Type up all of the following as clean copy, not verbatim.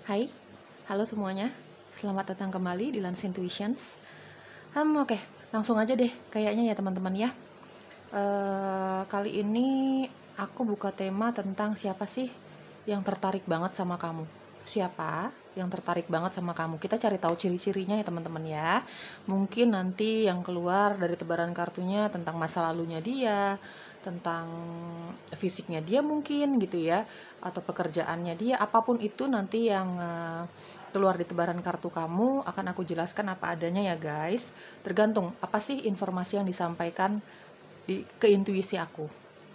Hai, halo semuanya. Selamat datang kembali di Lance Intuitions. Oke, langsung aja deh kayaknya ya teman-teman ya. Kali ini aku buka tema tentang siapa sih yang tertarik banget sama kamu. Siapa yang tertarik banget sama kamu? Kita cari tahu ciri-cirinya ya teman-teman ya. Mungkin nanti yang keluar dari tebaran kartunya tentang masa lalunya dia, tentang fisiknya dia mungkin gitu ya, atau pekerjaannya dia, apapun itu nanti yang keluar di tebaran kartu kamu akan aku jelaskan apa adanya ya guys. Tergantung apa sih informasi yang disampaikan ke intuisi aku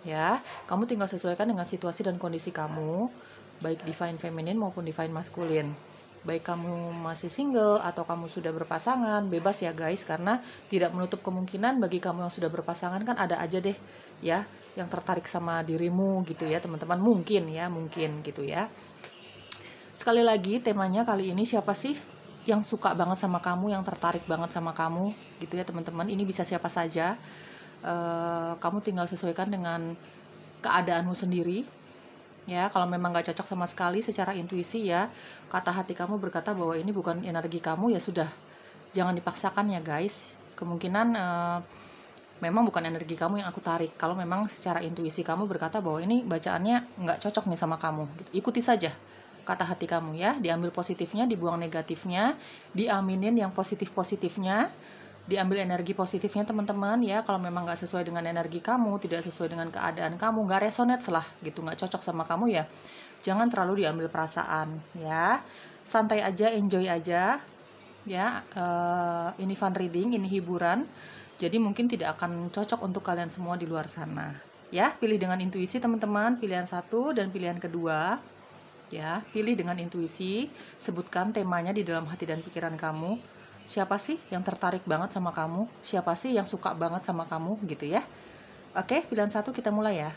ya. Kamu tinggal sesuaikan dengan situasi dan kondisi kamu, baik divine feminine maupun divine masculine. Baik kamu masih single atau kamu sudah berpasangan, bebas ya guys, karena tidak menutup kemungkinan bagi kamu yang sudah berpasangan kan ada aja deh ya yang tertarik sama dirimu gitu ya teman-teman, mungkin gitu ya. Sekali lagi temanya kali ini siapa sih yang suka banget sama kamu, yang tertarik banget sama kamu gitu ya teman-teman. Ini bisa siapa saja. Kamu tinggal sesuaikan dengan keadaanmu sendiri ya. Kalau memang gak cocok sama sekali secara intuisi ya, kata hati kamu berkata bahwa ini bukan energi kamu, ya sudah, jangan dipaksakan ya guys. Kemungkinan memang bukan energi kamu yang aku tarik. Kalau memang secara intuisi kamu berkata bahwa ini bacaannya gak cocok nih sama kamu gitu, ikuti saja kata hati kamu ya. Diambil positifnya, dibuang negatifnya, diaminin yang positif-positifnya, diambil energi positifnya teman-teman ya. Kalau memang nggak sesuai dengan energi kamu, tidak sesuai dengan keadaan kamu, nggak resonate lah gitu, nggak cocok sama kamu ya, jangan terlalu diambil perasaan ya. Santai aja, enjoy aja ya. Ini fun reading, ini hiburan, jadi mungkin tidak akan cocok untuk kalian semua di luar sana ya. Pilih dengan intuisi teman-teman, pilihan satu dan pilihan kedua ya. Pilih dengan intuisi, sebutkan temanya di dalam hati dan pikiran kamu. Siapa sih yang tertarik banget sama kamu? Siapa sih yang suka banget sama kamu gitu ya? Oke, pilihan satu kita mulai ya.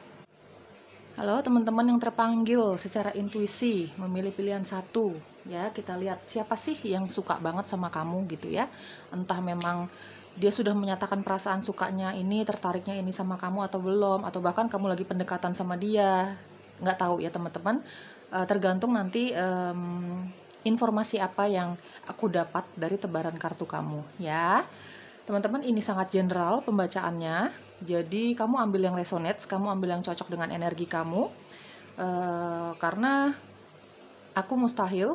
Halo teman-teman yang terpanggil secara intuisi memilih pilihan satu ya. Kita lihat siapa sih yang suka banget sama kamu gitu ya. Entah memang dia sudah menyatakan perasaan sukanya ini, tertariknya ini sama kamu atau belum, atau bahkan kamu lagi pendekatan sama dia, nggak tahu ya teman-teman. Tergantung nanti informasi apa yang aku dapat dari tebaran kartu kamu ya teman-teman. Ini sangat general pembacaannya, jadi kamu ambil yang resonates, kamu ambil yang cocok dengan energi kamu, karena aku mustahil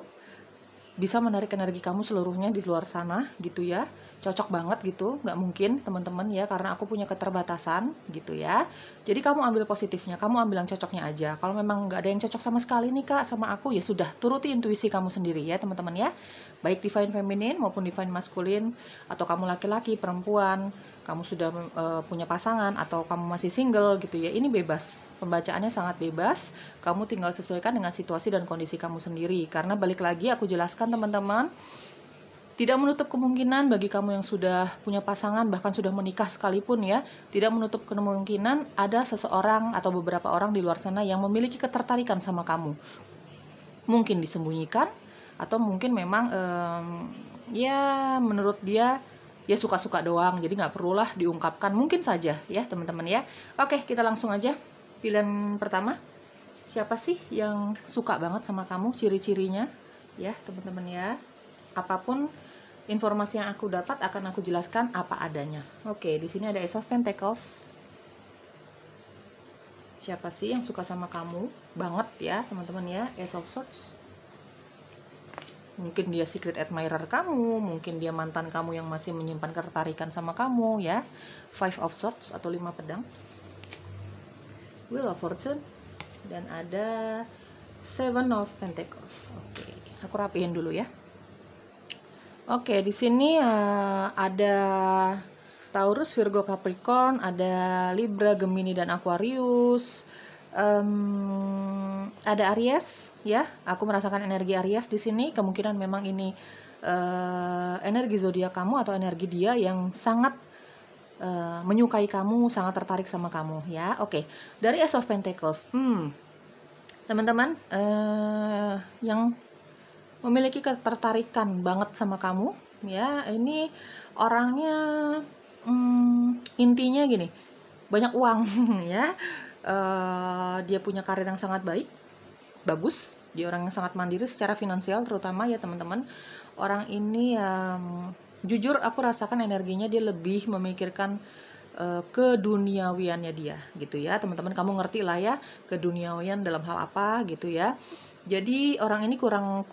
bisa menarik energi kamu seluruhnya di luar sana gitu ya. Cocok banget gitu, nggak mungkin teman-teman ya, karena aku punya keterbatasan gitu ya. Jadi kamu ambil positifnya, kamu ambil yang cocoknya aja. Kalau memang nggak ada yang cocok sama sekali nih kak sama aku, ya sudah, turuti intuisi kamu sendiri ya teman-teman ya. Baik divine feminine maupun divine masculine, atau kamu laki-laki, perempuan, kamu sudah punya pasangan atau kamu masih single gitu ya, ini bebas, pembacaannya sangat bebas. Kamu tinggal sesuaikan dengan situasi dan kondisi kamu sendiri, karena balik lagi aku jelaskan teman-teman, tidak menutup kemungkinan bagi kamu yang sudah punya pasangan, bahkan sudah menikah sekalipun ya, tidak menutup kemungkinan ada seseorang atau beberapa orang di luar sana yang memiliki ketertarikan sama kamu. Mungkin disembunyikan, atau mungkin memang ya menurut dia ya suka-suka doang, jadi nggak perulah diungkapkan, mungkin saja ya teman-teman ya. Oke, kita langsung aja. Pilihan pertama, siapa sih yang suka banget sama kamu, ciri-cirinya ya teman-teman ya. Apapun informasi yang aku dapat akan aku jelaskan apa adanya. Oke, di sini ada Ace of Pentacles. Siapa sih yang suka sama kamu banget ya teman-teman ya. Ace of Swords, mungkin dia secret admirer kamu, mungkin dia mantan kamu yang masih menyimpan ketertarikan sama kamu ya. Five of Swords atau 5 pedang, Wheel of Fortune, dan ada Seven of Pentacles. Oke, aku rapihin dulu ya. Oke, di sini ada Taurus, Virgo, Capricorn, ada Libra, Gemini, dan Aquarius. Ada Aries ya. Aku merasakan energi Aries di sini. Kemungkinan memang ini energi zodiak kamu atau energi dia yang sangat menyukai kamu, sangat tertarik sama kamu ya. Oke, dari Ace of Pentacles, teman-teman yang memiliki ketertarikan banget sama kamu ya, ini orangnya intinya gini, banyak uang ya. Dia punya karir yang sangat bagus, Dia orang yang sangat mandiri secara finansial terutama ya teman-teman. Orang ini jujur aku rasakan energinya dia lebih memikirkan keduniawiannya dia gitu ya teman-teman. Kamu ngerti lah ya keduniawian dalam hal apa gitu ya. Jadi orang ini kurang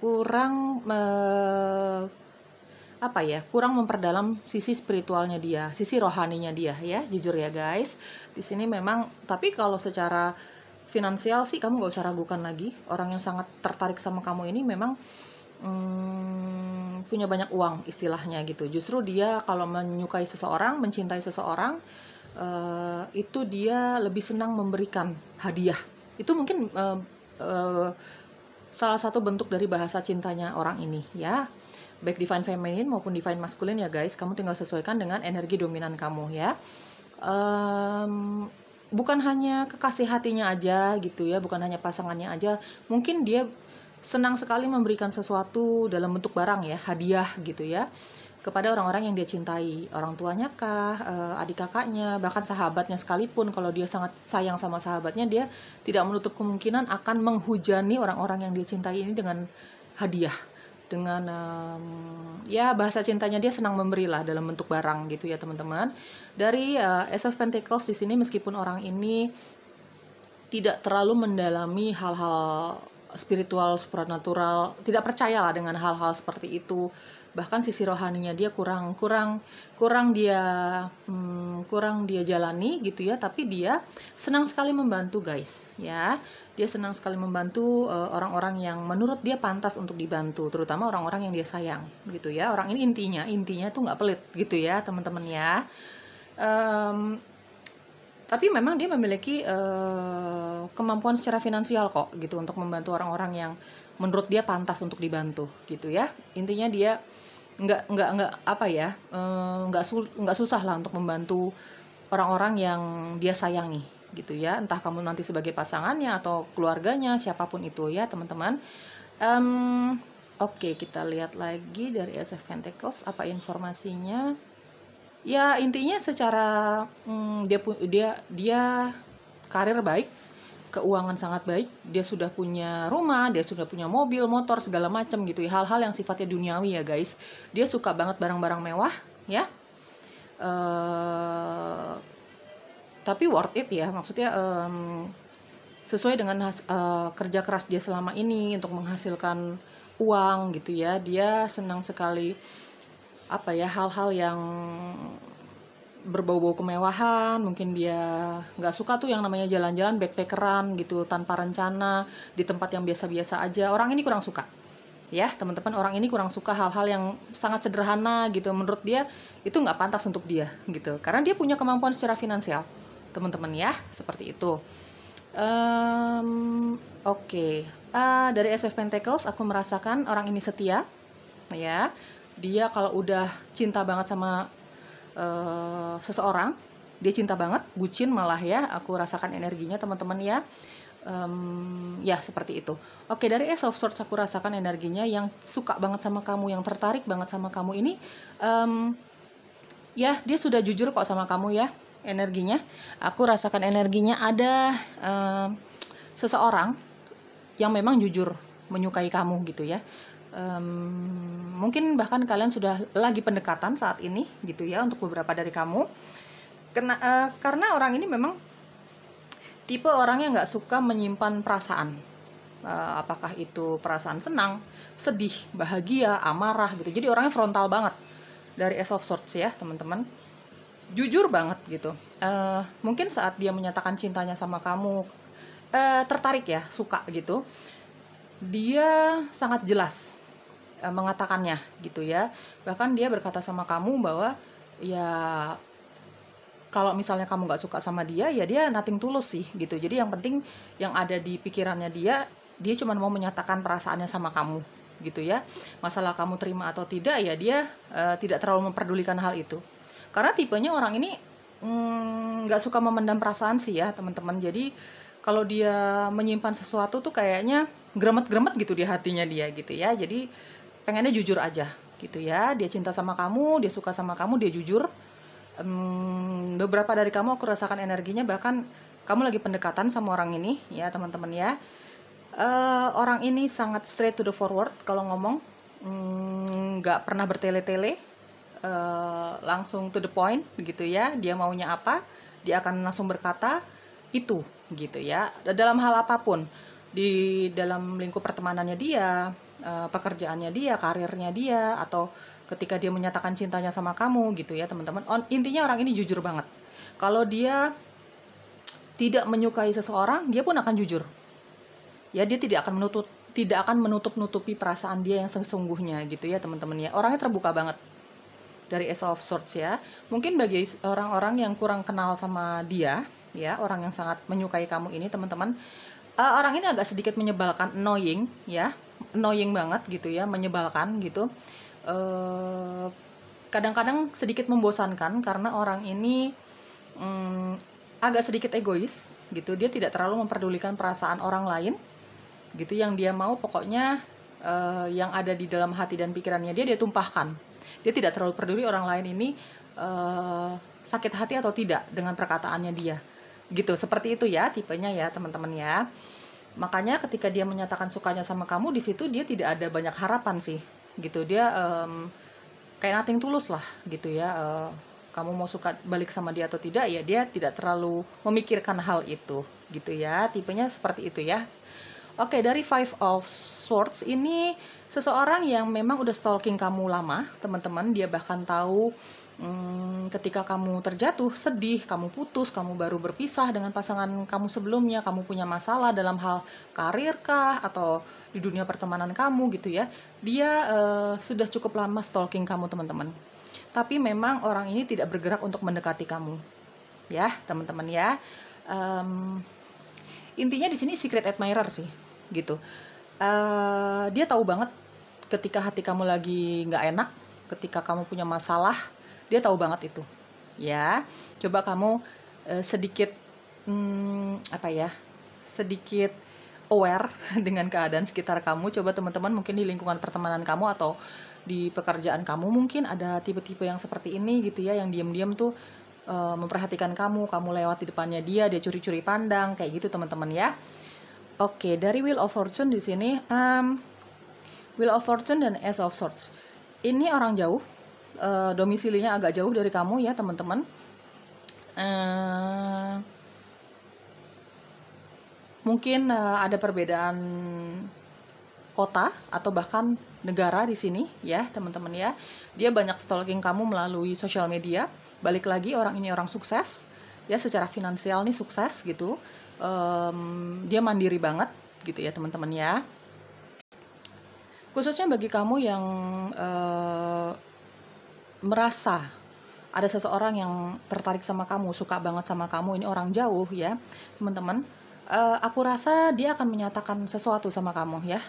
memperdalam sisi spiritualnya dia, sisi rohaninya dia ya, jujur ya guys. Di sini memang, tapi kalau secara finansial sih kamu gak usah ragukan lagi. Orang yang sangat tertarik sama kamu ini memang punya banyak uang istilahnya gitu. Justru dia kalau menyukai seseorang, mencintai seseorang, itu dia lebih senang memberikan hadiah. Itu mungkin salah satu bentuk dari bahasa cintanya orang ini ya, baik divine feminine maupun divine masculine ya guys. Kamu tinggal sesuaikan dengan energi dominan kamu ya. Bukan hanya kekasih hatinya aja gitu ya, bukan hanya pasangannya aja. Mungkin dia senang sekali memberikan sesuatu dalam bentuk barang ya, hadiah gitu ya, kepada orang-orang yang dia cintai, orang tuanya kah, adik kakaknya, bahkan sahabatnya sekalipun. Kalau dia sangat sayang sama sahabatnya, dia tidak menutup kemungkinan akan menghujani orang-orang yang dia cintai ini dengan hadiah, dengan ya bahasa cintanya dia senang memberilah dalam bentuk barang gitu ya teman-teman. Dari Ace of Pentacles di sini, meskipun orang ini tidak terlalu mendalami hal-hal spiritual, supernatural, tidak percayalah dengan hal-hal seperti itu. Bahkan sisi rohaninya dia kurang dia jalani gitu ya. Tapi dia senang sekali membantu guys ya. Dia senang sekali membantu orang-orang yang menurut dia pantas untuk dibantu, terutama orang-orang yang dia sayang gitu ya. Orang ini intinya tuh nggak pelit gitu ya teman-teman ya. Tapi memang dia memiliki kemampuan secara finansial kok gitu untuk membantu orang-orang yang menurut dia pantas untuk dibantu gitu ya. Intinya dia nggak susah lah untuk membantu orang-orang yang dia sayangi gitu ya. Entah kamu nanti sebagai pasangannya atau keluarganya, siapapun itu ya teman-teman. Oke, kita lihat lagi dari Ace of Pentacles apa informasinya. Ya intinya secara dia karir baik, keuangan sangat baik, dia sudah punya rumah, dia sudah punya mobil, motor, segala macam gitu ya, hal-hal yang sifatnya duniawi ya guys. Dia suka banget barang-barang mewah ya, tapi worth it ya, maksudnya sesuai dengan kerja keras dia selama ini untuk menghasilkan uang gitu ya. Dia senang sekali hal-hal yang berbau-bau kemewahan. Mungkin dia nggak suka tuh yang namanya jalan-jalan backpackeran gitu tanpa rencana di tempat yang biasa-biasa aja. Orang ini kurang suka ya teman-teman. Orang ini kurang suka hal-hal yang sangat sederhana gitu. Menurut dia itu nggak pantas untuk dia gitu, karena dia punya kemampuan secara finansial teman-teman ya, seperti itu. Oke. Dari Ace of Pentacles aku merasakan orang ini setia ya. Dia kalau udah cinta banget sama seseorang, dia cinta banget, bucin malah ya. Aku rasakan energinya teman-teman ya. Ya seperti itu. Oke, dari Ace of Swords aku rasakan energinya yang suka banget sama kamu, yang tertarik banget sama kamu ini. Ya dia sudah jujur kok sama kamu ya, energinya. Aku rasakan energinya ada seseorang yang memang jujur menyukai kamu gitu ya. Mungkin bahkan kalian sudah lagi pendekatan saat ini gitu ya untuk beberapa dari kamu. Karena orang ini memang tipe orang yang nggak suka menyimpan perasaan, apakah itu perasaan senang, sedih, bahagia, amarah gitu. Jadi orangnya frontal banget dari Ace of Swords ya teman-teman, jujur banget gitu. Mungkin saat dia menyatakan cintanya sama kamu, tertarik ya, suka gitu, dia sangat jelas mengatakannya gitu ya. Bahkan dia berkata sama kamu bahwa ya kalau misalnya kamu nggak suka sama dia, ya dia nothing tulus sih gitu. Jadi yang penting yang ada di pikirannya dia cuma mau menyatakan perasaannya sama kamu gitu ya. Masalah kamu terima atau tidak ya dia tidak terlalu memperdulikan hal itu. Karena tipenya orang ini nggak suka memendam perasaan sih ya teman-teman. Jadi kalau dia menyimpan sesuatu tuh kayaknya gremet-gremet gitu di hatinya dia gitu ya. Jadi pengennya jujur aja gitu ya. Dia cinta sama kamu, dia suka sama kamu, dia jujur. Beberapa dari kamu aku rasakan energinya, bahkan kamu lagi pendekatan sama orang ini ya teman-teman ya. Orang ini sangat straight to the forward kalau ngomong, nggak pernah bertele-tele, langsung to the point gitu ya. Dia maunya apa, dia akan langsung berkata itu gitu ya. Dalam hal apapun, di dalam lingkup pertemanannya dia, pekerjaannya dia, karirnya dia, atau ketika dia menyatakan cintanya sama kamu gitu ya teman-teman. Intinya orang ini jujur banget. Kalau dia tidak menyukai seseorang, dia pun akan jujur. Ya, dia tidak akan menutup-nutupi perasaan dia yang sesungguhnya gitu ya teman-teman ya. Orangnya terbuka banget dari Ace of Swords ya. Mungkin bagi orang-orang yang kurang kenal sama dia ya, orang yang sangat menyukai kamu ini teman-teman, orang ini agak sedikit menyebalkan, annoying ya, annoying banget gitu ya, menyebalkan gitu. Kadang-kadang sedikit membosankan karena orang ini agak sedikit egois gitu. Dia tidak terlalu memperdulikan perasaan orang lain gitu. Yang dia mau pokoknya yang ada di dalam hati dan pikirannya dia tumpahkan. Dia tidak terlalu peduli orang lain ini sakit hati atau tidak dengan perkataannya dia gitu. Seperti itu ya tipenya ya teman-teman ya. Makanya ketika dia menyatakan sukanya sama kamu, di situ dia tidak ada banyak harapan sih gitu. Dia kayak nothing tulus lah gitu ya. Kamu mau suka balik sama dia atau tidak ya, dia tidak terlalu memikirkan hal itu gitu ya. Tipenya seperti itu ya. Oke, dari Five of Swords ini seseorang yang memang udah stalking kamu lama, teman-teman. Dia bahkan tahu ketika kamu terjatuh, sedih, kamu putus, kamu baru berpisah dengan pasangan kamu sebelumnya, kamu punya masalah dalam hal karir kah atau di dunia pertemanan kamu gitu ya. Dia sudah cukup lama stalking kamu, teman-teman. Tapi memang orang ini tidak bergerak untuk mendekati kamu. Ya, teman-teman ya. Intinya di sini secret admirer sih gitu. Dia tahu banget ketika hati kamu lagi nggak enak, ketika kamu punya masalah, dia tahu banget itu ya. Coba kamu sedikit sedikit aware dengan keadaan sekitar kamu. Coba teman-teman mungkin di lingkungan pertemanan kamu atau di pekerjaan kamu mungkin ada tipe-tipe yang seperti ini gitu ya, yang diam-diam tuh memperhatikan kamu lewat di depannya dia curi-curi pandang kayak gitu teman-teman ya. Oke, dari Wheel of Fortune di sini, Wheel of Fortune dan Ace of Swords. Ini orang jauh, domisilinya agak jauh dari kamu ya teman-teman. Mungkin ada perbedaan kota atau bahkan negara di sini ya teman-teman ya. Dia banyak stalking kamu melalui sosial media. Balik lagi, orang ini orang sukses ya, secara finansial nih sukses gitu. Dia mandiri banget gitu ya teman-teman ya. Khususnya bagi kamu yang merasa ada seseorang yang tertarik sama kamu, suka banget sama kamu, ini orang jauh ya teman-teman. Aku rasa dia akan menyatakan sesuatu sama kamu ya.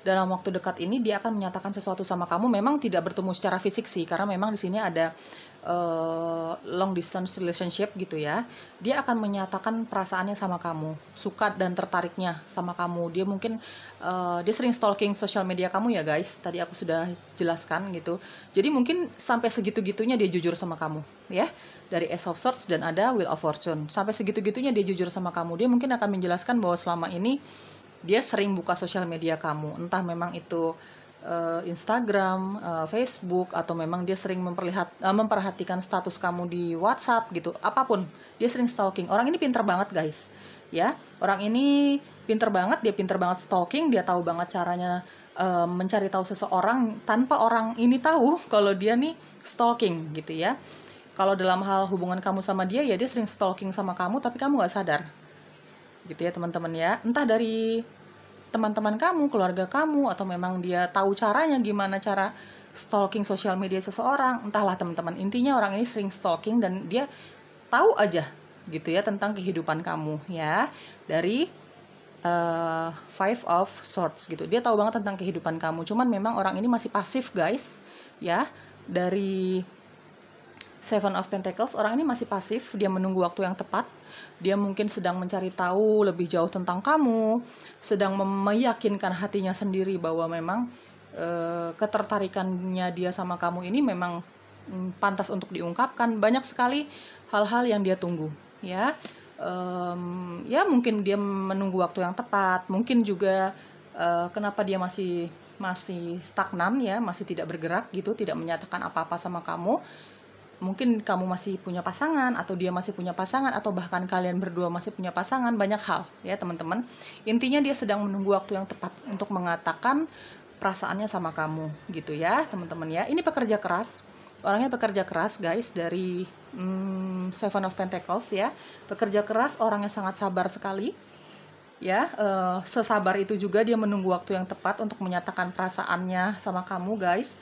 Dalam waktu dekat ini dia akan menyatakan sesuatu sama kamu. Memang tidak bertemu secara fisik sih, karena memang di sini ada long distance relationship gitu ya. Dia akan menyatakan perasaannya sama kamu, suka dan tertariknya sama kamu. Dia mungkin dia sering stalking sosial media kamu ya guys, tadi aku sudah jelaskan gitu. Jadi mungkin sampai segitu-gitunya dia jujur sama kamu ya. Dari Ace of Swords dan ada Wheel of Fortune, sampai segitu-gitunya dia jujur sama kamu. Dia mungkin akan menjelaskan bahwa selama ini dia sering buka sosial media kamu, entah memang itu Instagram, Facebook, atau memang dia sering memperhatikan status kamu di WhatsApp gitu, apapun dia sering stalking. Orang ini pinter banget guys ya, orang ini pinter banget, dia pinter banget stalking. Dia tahu banget caranya mencari tahu seseorang tanpa orang ini tahu kalau dia nih stalking gitu ya. Kalau dalam hal hubungan kamu sama dia ya, dia sering stalking sama kamu tapi kamu gak sadar gitu ya teman-teman ya. Entah dari teman-teman kamu, keluarga kamu, atau memang dia tahu caranya gimana cara stalking sosial media seseorang, entahlah teman-teman. Intinya orang ini sering stalking dan dia tahu aja gitu ya tentang kehidupan kamu ya. Dari Five of Swords gitu, dia tahu banget tentang kehidupan kamu. Cuman memang orang ini masih pasif guys ya. Dari Seven of Pentacles, orang ini masih pasif, dia menunggu waktu yang tepat. Dia mungkin sedang mencari tahu lebih jauh tentang kamu, sedang meyakinkan hatinya sendiri bahwa memang ketertarikannya dia sama kamu ini memang pantas untuk diungkapkan. Banyak sekali hal-hal yang dia tunggu ya. Ya mungkin dia menunggu waktu yang tepat, mungkin juga kenapa dia masih stagnan ya, masih tidak bergerak gitu, tidak menyatakan apa-apa sama kamu. Mungkin kamu masih punya pasangan, atau dia masih punya pasangan, atau bahkan kalian berdua masih punya pasangan, banyak hal ya teman-teman. Intinya dia sedang menunggu waktu yang tepat untuk mengatakan perasaannya sama kamu gitu ya teman-teman ya. Ini pekerja keras, orangnya pekerja keras guys, dari Seven of Pentacles ya. Pekerja keras, orangnya sangat sabar sekali ya. Sesabar itu juga dia menunggu waktu yang tepat untuk menyatakan perasaannya sama kamu guys.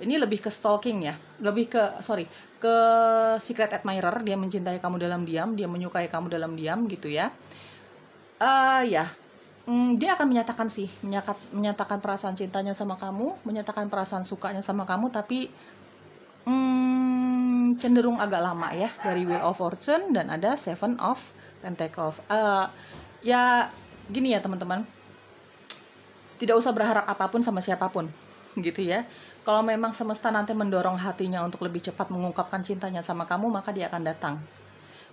Ini lebih ke stalking ya, lebih ke secret admirer. Dia mencintai kamu dalam diam, dia menyukai kamu dalam diam gitu ya. Dia akan menyatakan perasaan cintanya sama kamu, menyatakan perasaan sukanya sama kamu, tapi cenderung agak lama ya. Dari Wheel of Fortune dan ada Seven of Pentacles. Ya gini ya teman-teman, tidak usah berharap apapun sama siapapun gitu ya. Kalau memang semesta nanti mendorong hatinya untuk lebih cepat mengungkapkan cintanya sama kamu, maka dia akan datang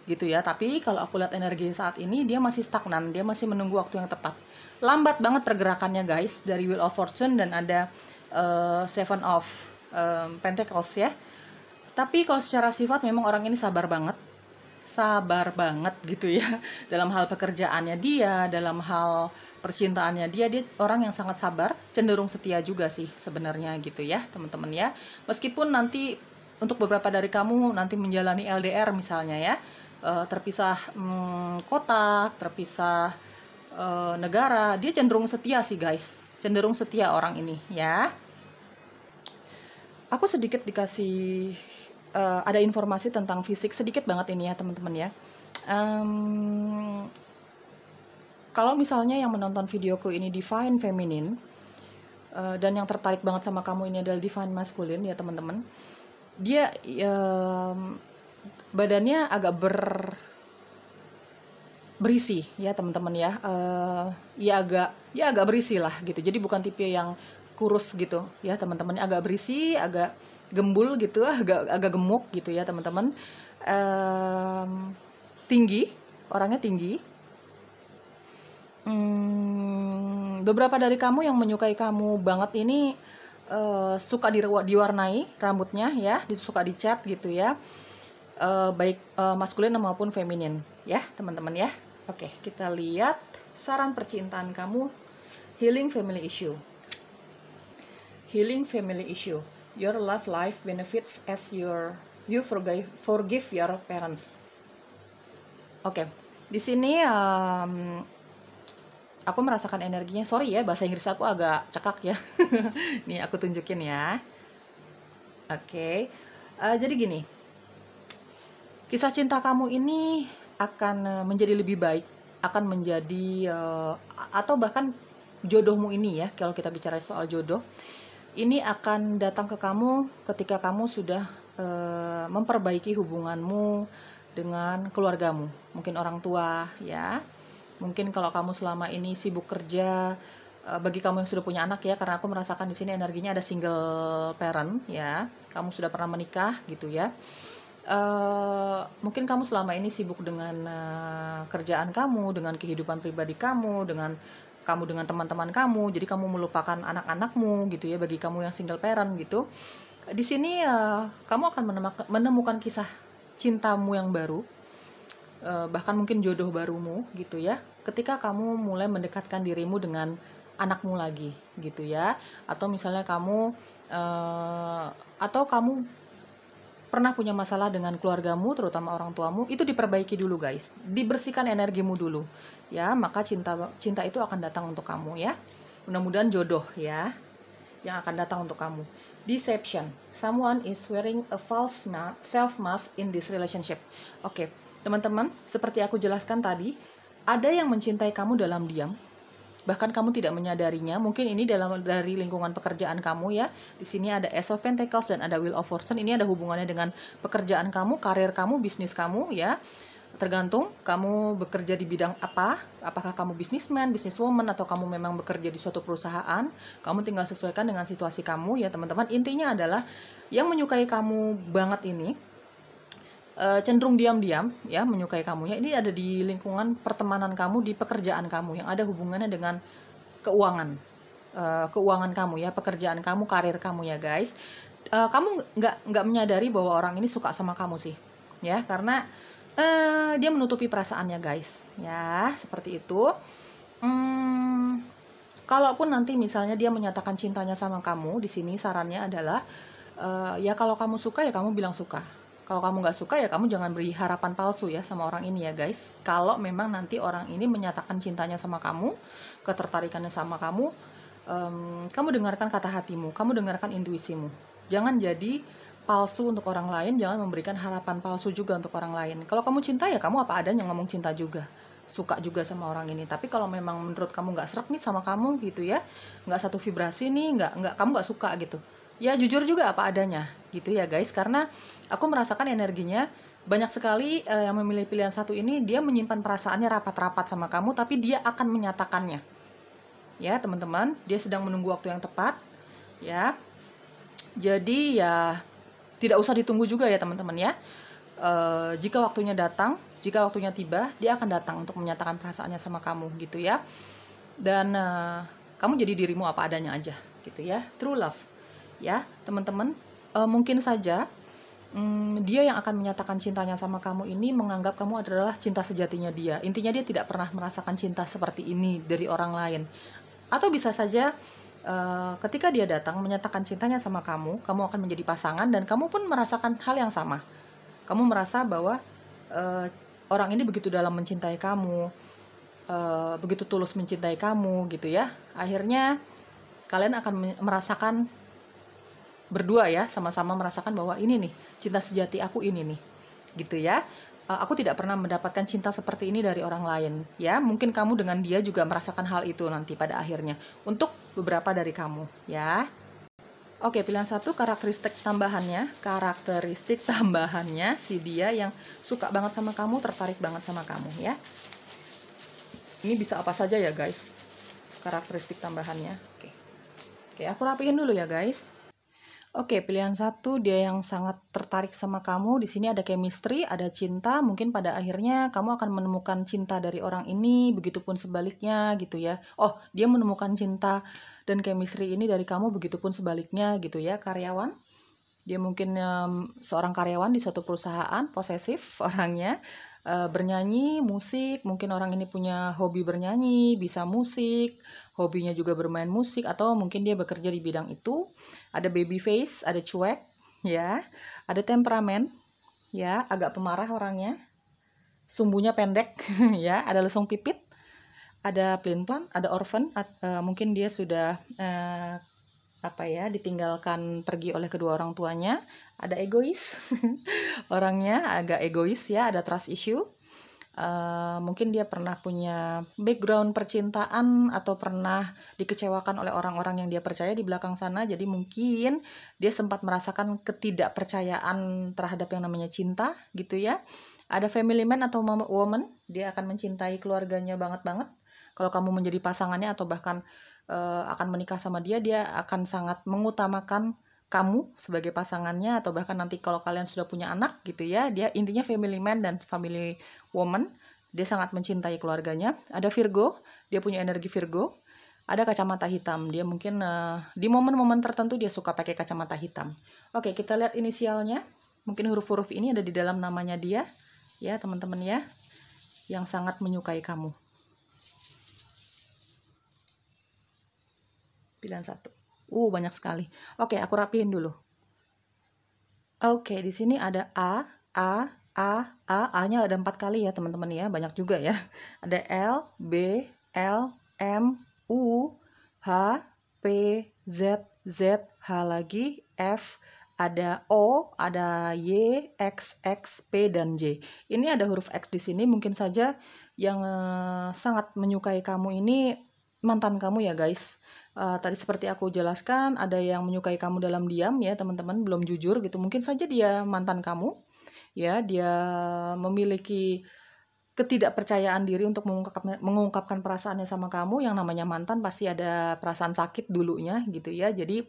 gitu ya. Tapi kalau aku lihat energi saat ini, dia masih stagnan, dia masih menunggu waktu yang tepat. Lambat banget pergerakannya guys, dari Wheel of Fortune dan ada Seven of Pentacles ya. Tapi kalau secara sifat memang orang ini sabar banget gitu ya. Dalam hal pekerjaannya dia, dalam hal percintaannya dia orang yang sangat sabar, cenderung setia juga sih sebenarnya gitu ya teman-teman ya. Meskipun nanti untuk beberapa dari kamu nanti menjalani LDR misalnya ya, terpisah kota, terpisah negara, dia cenderung setia sih guys, cenderung setia orang ini ya. Aku sedikit dikasih ada informasi tentang fisik sedikit banget ini ya teman-teman ya. Kalau misalnya yang menonton videoku ini Divine Feminine, dan yang tertarik banget sama kamu ini adalah Divine Masculine ya teman-teman, dia badannya agak berisi ya teman-teman ya. Ya agak berisi lah gitu. Jadi bukan tipe yang kurus gitu ya teman-teman, agak berisi, agak gembul gitu, agak gemuk gitu ya teman-teman. Tinggi, orangnya tinggi. Beberapa dari kamu yang menyukai kamu banget ini suka diwarnai rambutnya ya, suka dicat gitu ya, baik maskulin maupun feminin ya teman-teman ya. Oke, kita lihat saran percintaan kamu. Healing family issue. Healing family issue. Your love life benefits as you forgive your parents. Oke, di sini aku merasakan energinya. Sorry ya, bahasa Inggris aku agak cekak ya. Nih aku tunjukin ya. Oke. Jadi gini, kisah cinta kamu ini akan menjadi lebih baik, akan menjadi atau bahkan jodohmu ini ya, kalau kita bicara soal jodoh, ini akan datang ke kamu ketika kamu sudah memperbaiki hubunganmu dengan keluargamu, mungkin orang tua ya. Mungkin kalau kamu selama ini sibuk kerja, bagi kamu yang sudah punya anak ya, karena aku merasakan di sini energinya ada single parent ya, kamu sudah pernah menikah gitu ya. Mungkin kamu selama ini sibuk dengan kerjaan kamu, dengan kehidupan pribadi kamu, dengan teman-teman kamu, jadi kamu melupakan anak-anakmu gitu ya. Bagi kamu yang single parent gitu, di sini kamu akan menemukan kisah cintamu yang baru, bahkan mungkin jodoh barumu gitu ya, ketika kamu mulai mendekatkan dirimu dengan anakmu lagi gitu ya. Atau misalnya kamu pernah punya masalah dengan keluargamu, terutama orang tuamu, itu diperbaiki dulu guys, dibersihkan energimu dulu ya, maka cinta itu akan datang untuk kamu ya. Mudah-mudahan jodoh ya yang akan datang untuk kamu. Deception, someone is wearing a false self mask in this relationship. Oke, teman-teman, seperti aku jelaskan tadi, ada yang mencintai kamu dalam diam, bahkan kamu tidak menyadarinya. Mungkin ini dari lingkungan pekerjaan kamu ya. Di sini ada Ace of Pentacles dan ada Wheel of Fortune. Ini ada hubungannya dengan pekerjaan kamu, karir kamu, bisnis kamu ya. Tergantung kamu bekerja di bidang apa. Apakah kamu businessman, businesswoman, atau kamu memang bekerja di suatu perusahaan. Kamu tinggal sesuaikan dengan situasi kamu ya teman-teman. Intinya adalah yang menyukai kamu banget ini, cenderung diam-diam ya menyukai kamu ya. Ini ada di lingkungan pertemanan kamu, di pekerjaan kamu yang ada hubungannya dengan keuangan, keuangan kamu ya, pekerjaan kamu, karir kamu ya guys. Kamu nggak menyadari bahwa orang ini suka sama kamu sih ya, karena dia menutupi perasaannya guys ya, seperti itu. Kalaupun nanti misalnya dia menyatakan cintanya sama kamu, di sini sarannya adalah ya kalau kamu suka ya kamu bilang suka. Kalau kamu nggak suka ya kamu jangan beri harapan palsu ya sama orang ini ya guys. Kalau memang nanti orang ini menyatakan cintanya sama kamu, ketertarikannya sama kamu, kamu dengarkan kata hatimu, kamu dengarkan intuisimu. Jangan jadi palsu untuk orang lain, jangan memberikan harapan palsu juga untuk orang lain. Kalau kamu cinta ya kamu apa adanya ngomong cinta juga, suka juga sama orang ini. Tapi kalau memang menurut kamu nggak srek nih sama kamu gitu ya, nggak satu vibrasi nih, kamu nggak suka gitu, ya jujur juga apa adanya gitu ya guys. Karena aku merasakan energinya banyak sekali yang memilih pilihan satu ini, dia menyimpan perasaannya rapat-rapat sama kamu, tapi dia akan menyatakannya ya teman-teman. Dia sedang menunggu waktu yang tepat ya, jadi ya tidak usah ditunggu juga ya teman-teman ya. Jika waktunya datang, jika waktunya tiba, dia akan datang untuk menyatakan perasaannya sama kamu gitu ya. Dan kamu jadi dirimu apa adanya aja gitu ya. True love ya teman-teman. Mungkin saja dia yang akan menyatakan cintanya sama kamu ini menganggap kamu adalah cinta sejatinya dia. Intinya dia tidak pernah merasakan cinta seperti ini dari orang lain. Atau bisa saja ketika dia datang menyatakan cintanya sama kamu, kamu akan menjadi pasangan dan kamu pun merasakan hal yang sama. Kamu merasa bahwa orang ini begitu dalam mencintai kamu, begitu tulus mencintai kamu gitu ya. Akhirnya kalian akan merasakan berdua ya, sama-sama merasakan bahwa ini nih cinta sejati aku ini nih gitu ya. Aku tidak pernah mendapatkan cinta seperti ini dari orang lain ya. Mungkin kamu dengan dia juga merasakan hal itu nanti pada akhirnya untuk beberapa dari kamu ya. Oke, pilihan satu, karakteristik tambahannya si dia yang suka banget sama kamu, tertarik banget sama kamu ya. Ini bisa apa saja ya guys, karakteristik tambahannya. Oke, aku rapiin dulu ya guys. Oke, pilihan satu, dia yang sangat tertarik sama kamu. Di sini ada chemistry, ada cinta. Mungkin pada akhirnya kamu akan menemukan cinta dari orang ini, begitupun sebaliknya gitu ya. Oh, dia menemukan cinta dan chemistry ini dari kamu, begitupun sebaliknya gitu ya. Karyawan, dia mungkin seorang karyawan di suatu perusahaan, posesif orangnya, bernyanyi, musik. Mungkin orang ini punya hobi bernyanyi, bisa musik, hobinya juga bermain musik, atau mungkin dia bekerja di bidang itu. Ada baby face, ada cuek ya, ada temperamen ya, agak pemarah orangnya, sumbunya pendek ya, ada lesung pipit, ada pelin-pelan, ada orphan, mungkin dia sudah ditinggalkan pergi oleh kedua orang tuanya. Ada egois orangnya agak egois ya, ada trust issue. Mungkin dia pernah punya background percintaan atau pernah dikecewakan oleh orang-orang yang dia percaya di belakang sana. Jadi mungkin dia sempat merasakan ketidakpercayaan terhadap yang namanya cinta gitu ya. Ada family man atau woman, dia akan mencintai keluarganya banget-banget. Kalau kamu menjadi pasangannya atau bahkan akan menikah sama dia, dia akan sangat mengutamakan kamu sebagai pasangannya, atau bahkan nanti kalau kalian sudah punya anak gitu ya. Dia intinya family man dan family woman, dia sangat mencintai keluarganya. Ada Virgo, dia punya energi Virgo. Ada kacamata hitam, dia mungkin di momen-momen tertentu dia suka pakai kacamata hitam. Oke, kita lihat inisialnya. Mungkin huruf-huruf ini ada di dalam namanya dia ya teman-teman ya, yang sangat menyukai kamu. Pilihan satu. Banyak sekali. Oke, aku rapiin dulu. Oke, di sini ada A-nya ada 4 kali ya teman-teman ya, banyak juga ya. Ada L, B, L, M, U, H, P, Z, H lagi, F, ada O, ada Y, X, P, dan J. Ini ada huruf X di sini, mungkin saja yang sangat menyukai kamu ini mantan kamu ya guys. Tadi seperti aku jelaskan, ada yang menyukai kamu dalam diam ya teman-teman, belum jujur gitu. Mungkin saja dia mantan kamu ya, dia memiliki ketidakpercayaan diri untuk mengungkapkan perasaannya sama kamu. Yang namanya mantan pasti ada perasaan sakit dulunya gitu ya. Jadi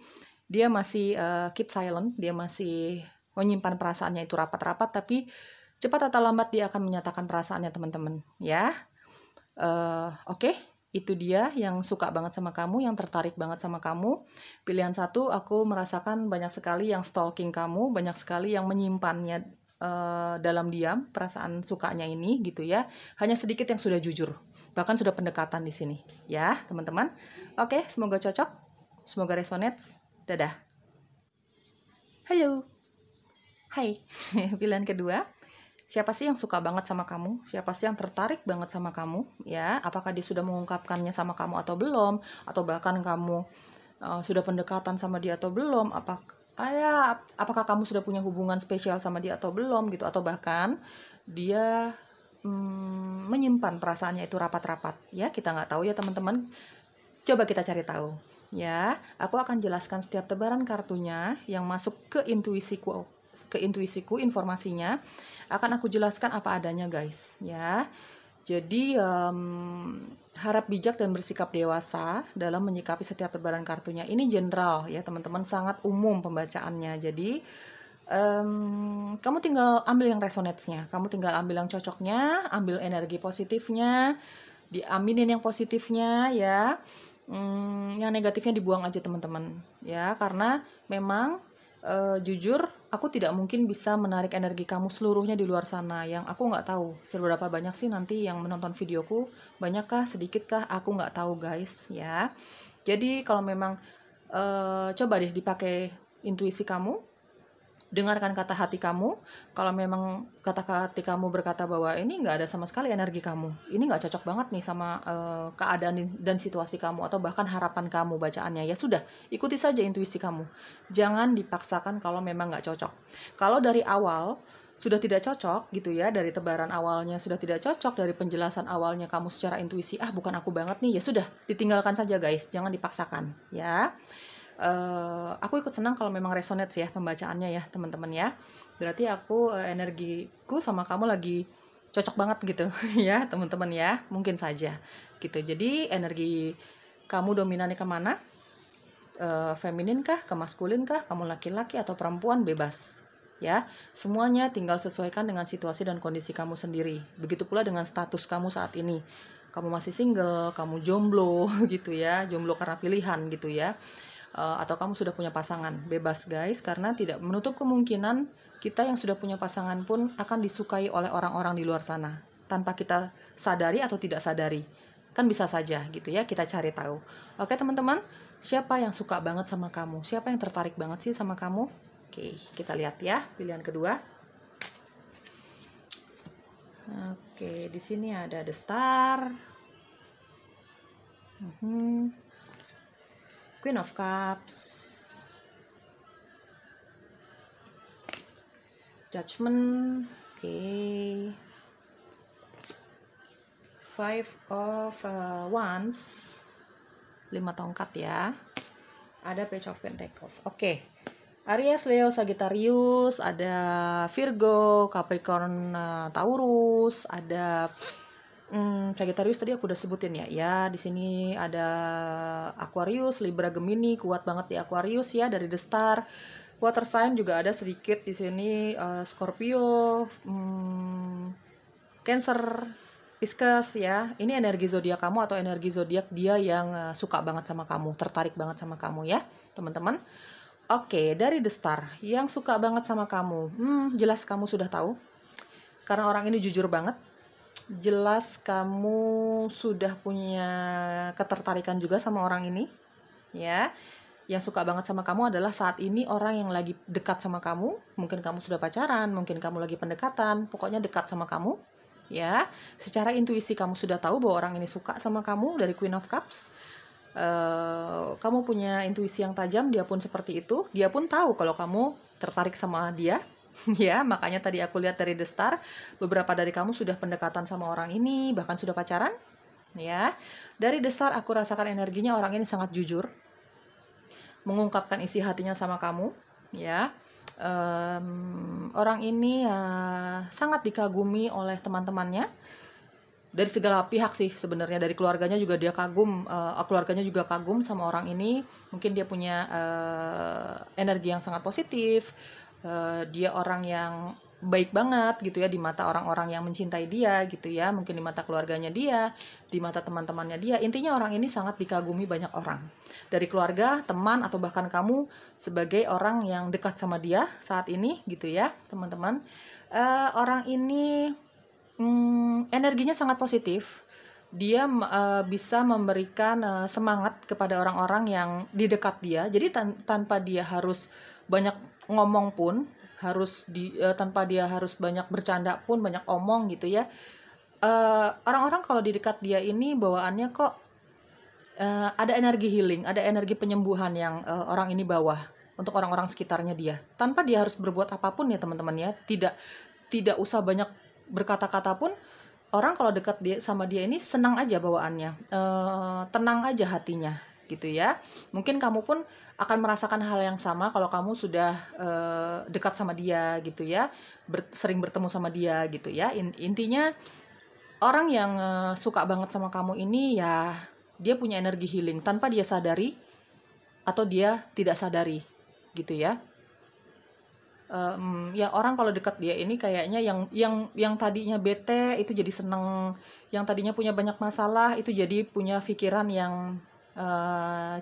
dia masih keep silent, dia masih menyimpan perasaannya itu rapat-rapat, tapi Cepat atau lambat dia akan menyatakan perasaannya teman-teman ya. Oke. Itu dia yang suka banget sama kamu, yang tertarik banget sama kamu. Pilihan 1, aku merasakan banyak sekali yang stalking kamu, banyak sekali yang menyimpannya dalam diam, perasaan sukanya ini gitu ya. Hanya sedikit yang sudah jujur, bahkan sudah pendekatan di sini ya teman-teman. Oke, semoga cocok, semoga resonate. Dadah. Halo. Hai. Pilihan kedua. Siapa sih yang suka banget sama kamu? Siapa sih yang tertarik banget sama kamu? Ya, apakah dia sudah mengungkapkannya sama kamu atau belum? Atau bahkan kamu sudah pendekatan sama dia atau belum? Apakah kamu sudah punya hubungan spesial sama dia atau belum? Gitu. Atau bahkan dia menyimpan perasaannya itu rapat-rapat. Ya, kita nggak tahu ya teman-teman. Coba kita cari tahu. Ya, aku akan jelaskan setiap tebaran kartunya yang masuk ke intuisiku, informasinya akan aku jelaskan apa adanya guys ya. Jadi harap bijak dan bersikap dewasa dalam menyikapi setiap tebaran kartunya. Ini general ya teman-teman, sangat umum pembacaannya. Jadi kamu tinggal ambil yang resonate-nya, kamu tinggal ambil yang cocoknya, ambil energi positifnya, diaminin yang positifnya ya. Yang negatifnya dibuang aja teman-teman ya, karena memang jujur aku tidak mungkin bisa menarik energi kamu seluruhnya di luar sana. Yang aku nggak tahu seberapa banyak sih nanti yang menonton videoku, banyakkah sedikitkah aku nggak tahu guys ya. Jadi kalau memang coba deh dipakai intuisi kamu, dengarkan kata hati kamu. Kalau memang kata hati kamu berkata bahwa ini nggak ada sama sekali energi kamu, ini nggak cocok banget nih sama keadaan dan situasi kamu, atau bahkan harapan kamu bacaannya, ya sudah, ikuti saja intuisi kamu. Jangan dipaksakan kalau memang nggak cocok. Kalau dari awal sudah tidak cocok gitu ya, dari tebaran awalnya sudah tidak cocok, dari penjelasan awalnya kamu secara intuisi, bukan aku banget nih, ya sudah, ditinggalkan saja guys, jangan dipaksakan ya. Aku ikut senang kalau memang resonate ya pembacaannya ya teman-teman ya. Berarti aku energiku sama kamu lagi cocok banget gitu ya teman-teman ya, mungkin saja gitu. Jadi energi kamu dominannya kemana? Feminin kah, ke maskulin kah, kamu laki-laki atau perempuan, bebas ya. Semuanya tinggal sesuaikan dengan situasi dan kondisi kamu sendiri. Begitu pula dengan status kamu saat ini. Kamu masih single, kamu jomblo gitu ya, jomblo karena pilihan gitu ya. Atau kamu sudah punya pasangan, bebas guys, karena tidak menutup kemungkinan kita yang sudah punya pasangan pun akan disukai oleh orang-orang di luar sana tanpa kita sadari atau tidak sadari, kan bisa saja gitu ya, kita cari tahu. Oke teman-teman, siapa yang suka banget sama kamu, siapa yang tertarik banget sih sama kamu? Oke, kita lihat ya pilihan kedua. Oke, di sini ada The Star, Queen of Cups, Judgment, Five of Wands, 5 tongkat ya. Ada Page of Pentacles. Aries, Leo, Sagittarius, ada Virgo, Capricorn, Taurus, ada Sagittarius tadi aku udah sebutin ya. Ya, di sini ada Aquarius, Libra, Gemini, kuat banget di Aquarius ya dari The Star. Water sign juga ada sedikit di sini, Scorpio, Cancer, Pisces ya. Ini energi zodiak kamu atau energi zodiak dia yang suka banget sama kamu, tertarik banget sama kamu ya, teman-teman. Oke, dari The Star yang suka banget sama kamu, jelas kamu sudah tahu. Karena orang ini jujur banget. Jelas kamu sudah punya ketertarikan juga sama orang ini ya. Yang suka banget sama kamu adalah saat ini orang yang lagi dekat sama kamu. Mungkin kamu sudah pacaran, mungkin kamu lagi pendekatan, pokoknya dekat sama kamu ya. Secara intuisi kamu sudah tahu bahwa orang ini suka sama kamu dari Queen of Cups. Kamu punya intuisi yang tajam, dia pun seperti itu. Dia pun tahu kalau kamu tertarik sama dia ya, makanya tadi aku lihat dari The Star, beberapa dari kamu sudah pendekatan sama orang ini, bahkan sudah pacaran ya. Dari The Star aku rasakan energinya orang ini sangat jujur, mengungkapkan isi hatinya sama kamu ya. Orang ini sangat dikagumi oleh teman-temannya dari segala pihak sih sebenarnya. Dari keluarganya juga dia kagum, keluarganya juga kagum sama orang ini. Mungkin dia punya energi yang sangat positif. Dia orang yang baik banget gitu ya di mata orang-orang yang mencintai dia gitu ya, mungkin di mata keluarganya dia, di mata teman-temannya dia. Intinya orang ini sangat dikagumi banyak orang, dari keluarga, teman, atau bahkan kamu sebagai orang yang dekat sama dia saat ini gitu ya teman-teman. Orang ini energinya sangat positif. Dia bisa memberikan semangat kepada orang-orang yang di dekat dia. Jadi tanpa dia harus banyak ngomong pun, tanpa dia harus banyak bercanda pun, banyak omong gitu ya. Orang-orang kalau di dekat dia ini bawaannya kok ada energi healing, ada energi penyembuhan yang orang ini bawa untuk orang-orang sekitarnya dia. Tanpa dia harus berbuat apapun ya teman-teman ya. Tidak usah banyak berkata-kata pun, orang kalau dekat sama dia ini senang aja bawaannya, tenang aja hatinya gitu ya. Mungkin kamu pun akan merasakan hal yang sama kalau kamu sudah dekat sama dia gitu ya, sering bertemu sama dia gitu ya. Intinya orang yang suka banget sama kamu ini ya, dia punya energi healing tanpa dia sadari atau dia tidak sadari gitu ya. Ya orang kalau dekat dia ini kayaknya yang tadinya bete itu jadi seneng, yang tadinya punya banyak masalah itu jadi punya pikiran yang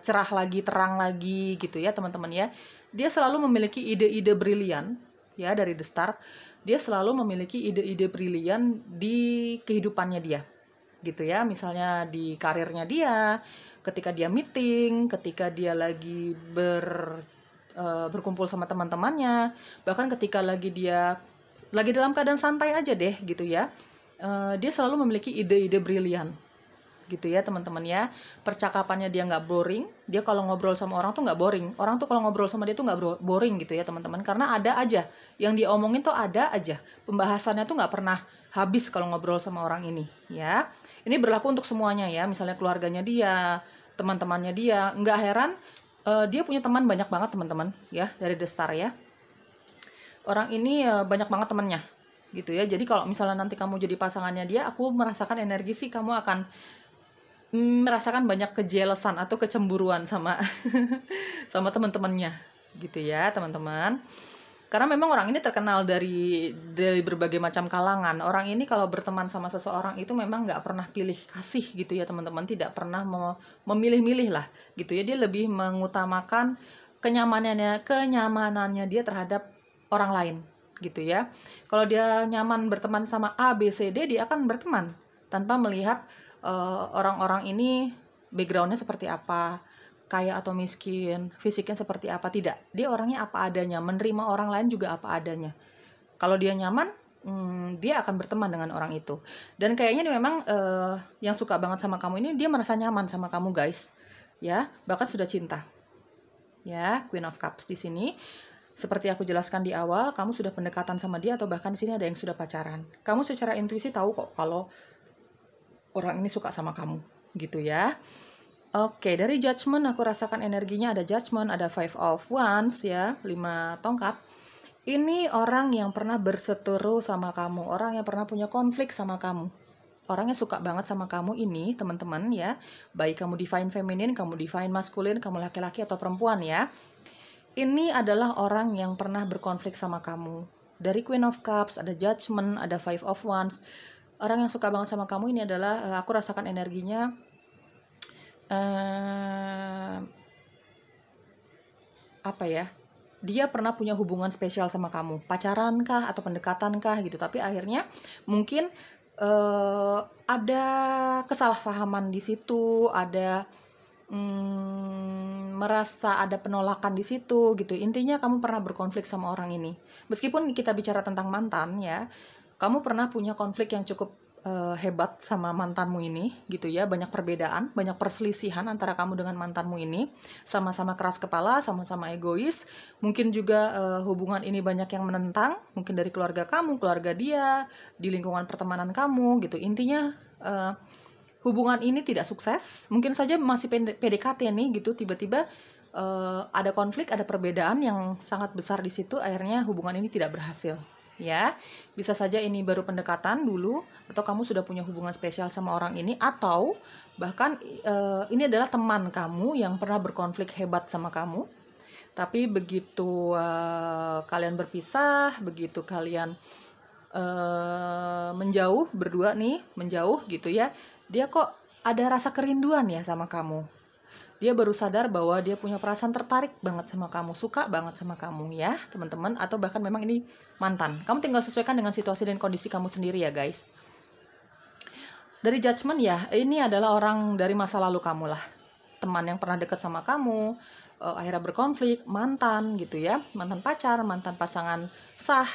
cerah lagi, terang lagi gitu ya teman-teman ya. Dia selalu memiliki ide-ide brilian ya dari the start. Dia selalu memiliki ide-ide brilian di kehidupannya dia gitu ya. Misalnya di karirnya dia, ketika dia meeting, ketika dia lagi berkumpul sama teman-temannya, bahkan ketika lagi dalam keadaan santai aja deh gitu ya. Dia selalu memiliki ide-ide brilian gitu ya teman-teman ya. Percakapannya dia nggak boring. Dia kalau ngobrol sama orang tuh nggak boring. Orang tuh kalau ngobrol sama dia tuh nggak boring gitu ya teman-teman, karena ada aja yang dia omongin tuh, ada aja pembahasannya tuh nggak pernah habis kalau ngobrol sama orang ini ya. Ini berlaku untuk semuanya ya, misalnya keluarganya dia, teman-temannya dia. Nggak heran dia punya teman banyak banget teman-teman ya, dari the start ya. Orang ini banyak banget temannya gitu ya. Jadi kalau misalnya nanti kamu jadi pasangannya dia, aku merasakan energi sih kamu akan merasakan banyak kejelesan atau kecemburuan sama sama teman-temannya gitu ya teman-teman. Karena memang orang ini terkenal dari berbagai macam kalangan. Orang ini kalau berteman sama seseorang itu memang nggak pernah pilih kasih gitu ya teman-teman. Tidak pernah memilih-milih lah gitu ya. Dia lebih mengutamakan kenyamanannya dia terhadap orang lain gitu ya. Kalau dia nyaman berteman sama A, B, C, D, dia akan berteman tanpa melihat orang-orang ini backgroundnya seperti apa, kaya atau miskin, fisiknya seperti apa. Tidak, dia orangnya apa adanya, menerima orang lain juga apa adanya. Kalau dia nyaman, dia akan berteman dengan orang itu. Dan kayaknya memang yang suka banget sama kamu ini, dia merasa nyaman sama kamu guys ya, bahkan sudah cinta ya. Queen of Cups di sini, seperti aku jelaskan di awal, kamu sudah pendekatan sama dia, atau bahkan di sini ada yang sudah pacaran. Kamu secara intuisi tahu kok kalau orang ini suka sama kamu gitu ya. Oke, dari Judgment aku rasakan energinya ada Judgment, ada Five of Wands ya, 5 tongkat. Ini orang yang pernah berseteru sama kamu, orang yang pernah punya konflik sama kamu. Orangnya suka banget sama kamu ini teman-teman ya. Baik kamu divine feminine, kamu divine masculine, kamu laki-laki atau perempuan ya. Ini adalah orang yang pernah berkonflik sama kamu. Dari Queen of Cups ada Judgment, ada Five of Wands. Orang yang suka banget sama kamu ini adalah aku rasakan energinya apa ya, dia pernah punya hubungan spesial sama kamu, pacaran kah atau pendekatan kah gitu, tapi akhirnya mungkin ada kesalahpahaman di situ, ada merasa ada penolakan di situ gitu. Intinya kamu pernah berkonflik sama orang ini. Meskipun kita bicara tentang mantan ya, kamu pernah punya konflik yang cukup hebat sama mantanmu ini gitu ya. Banyak perbedaan, banyak perselisihan antara kamu dengan mantanmu ini. Sama-sama keras kepala, sama-sama egois. Mungkin juga hubungan ini banyak yang menentang, mungkin dari keluarga kamu, keluarga dia, di lingkungan pertemanan kamu gitu. Intinya hubungan ini tidak sukses. Mungkin saja masih PDKT nih gitu, tiba-tiba ada konflik, ada perbedaan yang sangat besar di situ, akhirnya hubungan ini tidak berhasil. Ya, bisa saja ini baru pendekatan dulu, atau kamu sudah punya hubungan spesial sama orang ini, atau bahkan ini adalah teman kamu yang pernah berkonflik hebat sama kamu. Tapi begitu kalian berpisah, begitu kalian menjauh berdua nih, menjauh gitu ya, dia kok ada rasa kerinduan ya sama kamu. Dia baru sadar bahwa dia punya perasaan tertarik banget sama kamu, suka banget sama kamu ya teman-teman, atau bahkan memang ini mantan. Kamu tinggal sesuaikan dengan situasi dan kondisi kamu sendiri ya guys. Dari judgement ya, ini adalah orang dari masa lalu kamu lah, teman yang pernah dekat sama kamu, akhirnya berkonflik, mantan gitu ya, mantan pacar, mantan pasangan sah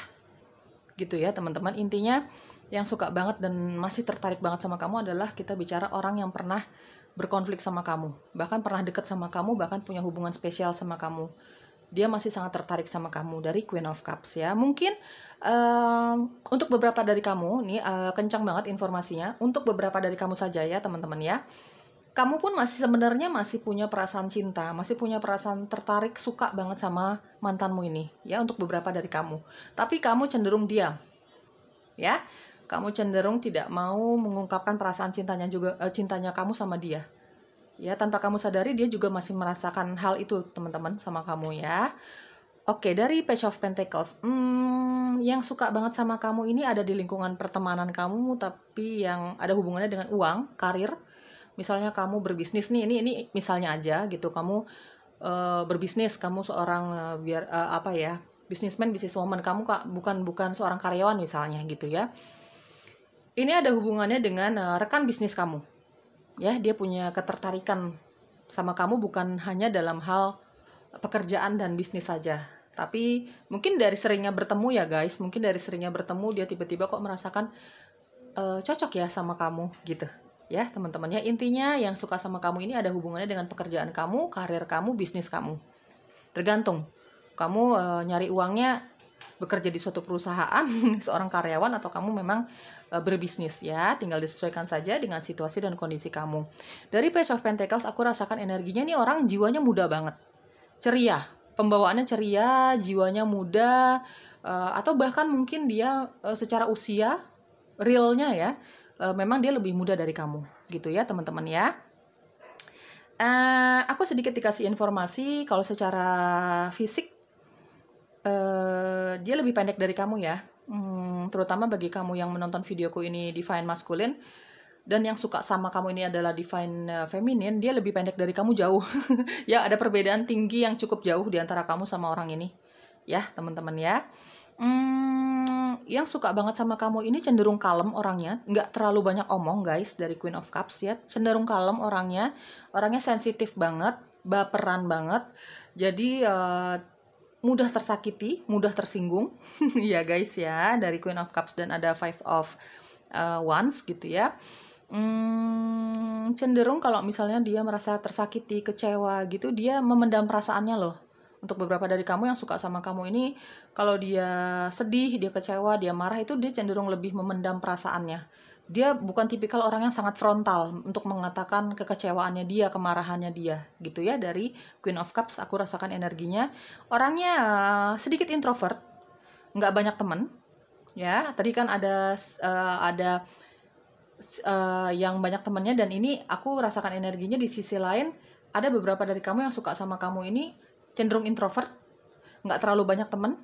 gitu ya teman-teman. Intinya yang suka banget dan masih tertarik banget sama kamu adalah kita bicara orang yang pernah berkonflik sama kamu, bahkan pernah deket sama kamu, bahkan punya hubungan spesial sama kamu. Dia masih sangat tertarik sama kamu, dari Queen of Cups ya. Mungkin untuk beberapa dari kamu nih, kencang banget informasinya, untuk beberapa dari kamu saja ya teman-teman ya. Kamu pun masih sebenarnya masih punya perasaan cinta, masih punya perasaan tertarik, suka banget sama mantanmu ini ya, untuk beberapa dari kamu. Tapi kamu cenderung diam ya. Kamu cenderung tidak mau mengungkapkan perasaan cintanya kamu sama dia. Ya, tanpa kamu sadari dia juga masih merasakan hal itu, teman-teman, sama kamu ya. Oke, dari Page of Pentacles. Yang suka banget sama kamu ini ada di lingkungan pertemanan kamu, tapi yang ada hubungannya dengan uang, karir. Misalnya kamu berbisnis nih, ini misalnya aja gitu. Kamu berbisnis, kamu seorang businessman, businesswoman. Kamu bukan seorang karyawan misalnya gitu ya. Ini ada hubungannya dengan rekan bisnis kamu. Ya, dia punya ketertarikan sama kamu bukan hanya dalam hal pekerjaan dan bisnis saja. Tapi mungkin dari seringnya bertemu ya guys, mungkin dari seringnya bertemu dia tiba-tiba kok merasakan cocok ya sama kamu gitu. Ya, teman-teman ya, intinya yang suka sama kamu ini ada hubungannya dengan pekerjaan kamu, karir kamu, bisnis kamu. Tergantung. Kamu nyari uangnya bekerja di suatu perusahaan, seorang karyawan, atau kamu memang berbisnis ya, tinggal disesuaikan saja dengan situasi dan kondisi kamu. Dari Page of Pentacles aku rasakan energinya nih, orang jiwanya muda banget, ceria, pembawaannya ceria, jiwanya muda, atau bahkan mungkin dia secara usia realnya ya, memang dia lebih muda dari kamu gitu ya teman-teman ya. Aku sedikit dikasih informasi kalau secara fisik dia lebih pendek dari kamu ya. Terutama bagi kamu yang menonton videoku ini Divine Masculine dan yang suka sama kamu ini adalah Divine Feminine, dia lebih pendek dari kamu jauh. Ya, ada perbedaan tinggi yang cukup jauh di antara kamu sama orang ini. Ya, teman-teman ya. Yang suka banget sama kamu ini cenderung kalem orangnya, nggak terlalu banyak omong guys, dari Queen of Cups ya. Cenderung kalem orangnya sensitif banget, baperan banget. Jadi mudah tersakiti, mudah tersinggung, ya guys ya, dari Queen of Cups dan ada Five of Wands gitu ya. Cenderung kalau misalnya dia merasa tersakiti, kecewa gitu, dia memendam perasaannya loh. Untuk beberapa dari kamu yang suka sama kamu ini, kalau dia sedih, dia kecewa, dia marah, itu dia cenderung lebih memendam perasaannya. Dia bukan tipikal orang yang sangat frontal untuk mengatakan kekecewaannya dia, kemarahannya dia gitu ya. Dari Queen of Cups aku rasakan energinya, orangnya sedikit introvert, nggak banyak teman ya. Tadi kan ada yang banyak temannya, dan ini aku rasakan energinya di sisi lain. Ada beberapa dari kamu yang suka sama kamu ini cenderung introvert, nggak terlalu banyak teman,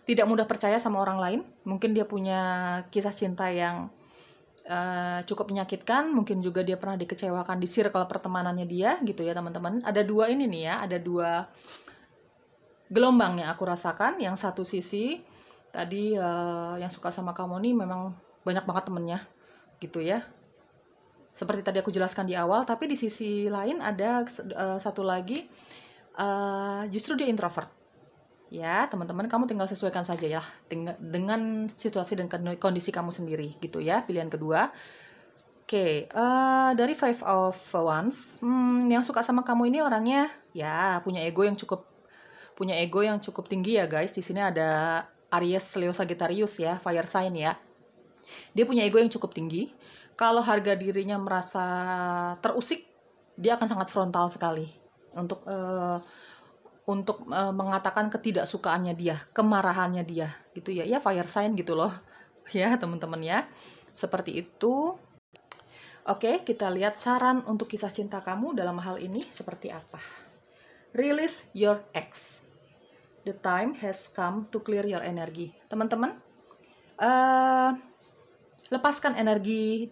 tidak mudah percaya sama orang lain. Mungkin dia punya kisah cinta yang cukup menyakitkan, mungkin juga dia pernah dikecewakan di circle pertemanannya dia gitu ya teman-teman. Ada dua ini nih ya, ada dua gelombang yang aku rasakan. Yang satu sisi tadi yang suka sama kamu nih memang banyak banget temennya gitu ya, seperti tadi aku jelaskan di awal. Tapi di sisi lain ada satu lagi, justru dia introvert ya teman-teman. Kamu tinggal sesuaikan saja ya dengan situasi dan kondisi kamu sendiri gitu ya, pilihan kedua. Oke, dari Five of Wands, yang suka sama kamu ini orangnya ya punya ego yang cukup tinggi ya guys. Di sini ada Aries, Leo, Sagittarius ya, fire sign ya. Dia punya ego yang cukup tinggi. Kalau harga dirinya merasa terusik, dia akan sangat frontal sekali untuk mengatakan ketidaksukaannya dia, kemarahannya dia gitu ya. Ya fire sign gitu loh ya teman-teman ya. Seperti itu. Oke, kita lihat saran untuk kisah cinta kamu dalam hal ini seperti apa. Release your ex. The time has come to clear your energy. Teman-teman, lepaskan energi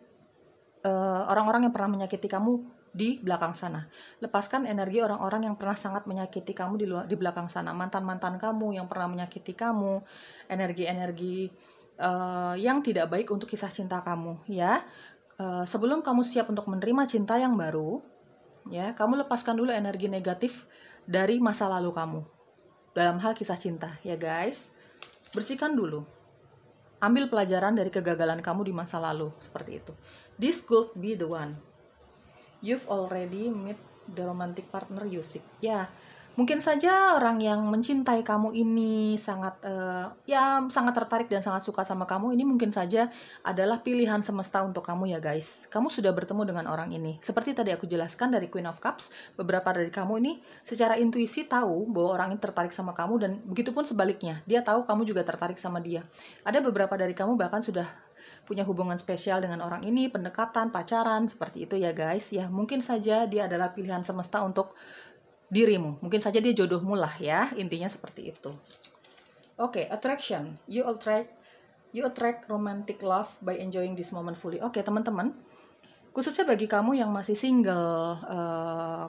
orang-orang yang pernah menyakiti kamu di belakang sana. Lepaskan energi orang-orang yang pernah sangat menyakiti kamu di belakang sana. Mantan-mantan kamu yang pernah menyakiti kamu, energi-energi yang tidak baik untuk kisah cinta kamu, ya. Sebelum kamu siap untuk menerima cinta yang baru, ya, kamu lepaskan dulu energi negatif dari masa lalu kamu dalam hal kisah cinta, ya guys. Bersihkan dulu. Ambil pelajaran dari kegagalan kamu di masa lalu, seperti itu. This could be the one. You've already met the romantic partner you seek. Ya, mungkin saja orang yang mencintai kamu ini sangat sangat tertarik dan sangat suka sama kamu ini mungkin saja adalah pilihan semesta untuk kamu, ya guys. Kamu sudah bertemu dengan orang ini. Seperti tadi aku jelaskan dari Queen of Cups, beberapa dari kamu ini secara intuisi tahu bahwa orang ini tertarik sama kamu, dan begitupun sebaliknya. Dia tahu kamu juga tertarik sama dia. Ada beberapa dari kamu bahkan sudah punya hubungan spesial dengan orang ini, pendekatan, pacaran, seperti itu, ya guys. Ya, mungkin saja dia adalah pilihan semesta untuk dirimu. Mungkin saja dia jodohmu lah, ya. Intinya seperti itu. Oke, attraction. You attract romantic love by enjoying this moment fully. Oke, teman-teman. Khususnya bagi kamu yang masih single,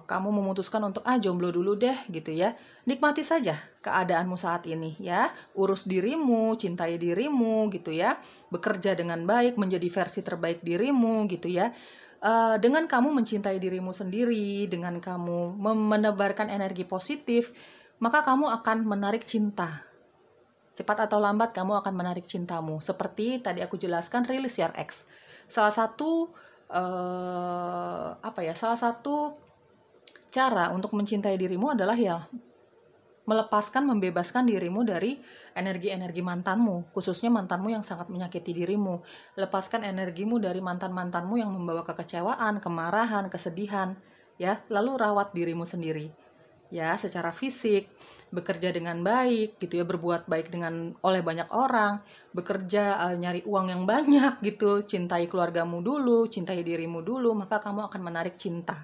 kamu memutuskan untuk jomblo dulu deh, gitu ya. Nikmati saja keadaanmu saat ini, ya. Urus dirimu, cintai dirimu, gitu ya. Bekerja dengan baik, menjadi versi terbaik dirimu, gitu ya. Dengan kamu mencintai dirimu sendiri, dengan kamu menebarkan energi positif, maka kamu akan menarik cinta. Cepat atau lambat kamu akan menarik cintamu. Seperti tadi aku jelaskan, release your ex. Salah satu cara untuk mencintai dirimu adalah ya melepaskan, membebaskan dirimu dari energi-energi mantanmu, khususnya mantanmu yang sangat menyakiti dirimu. Lepaskan energimu dari mantan-mantanmu yang membawa kekecewaan, kemarahan, kesedihan, ya. Lalu rawat dirimu sendiri, ya, secara fisik, bekerja dengan baik, gitu ya, berbuat baik oleh banyak orang, bekerja, nyari uang yang banyak, gitu. Cintai keluargamu dulu, cintai dirimu dulu, maka kamu akan menarik cinta.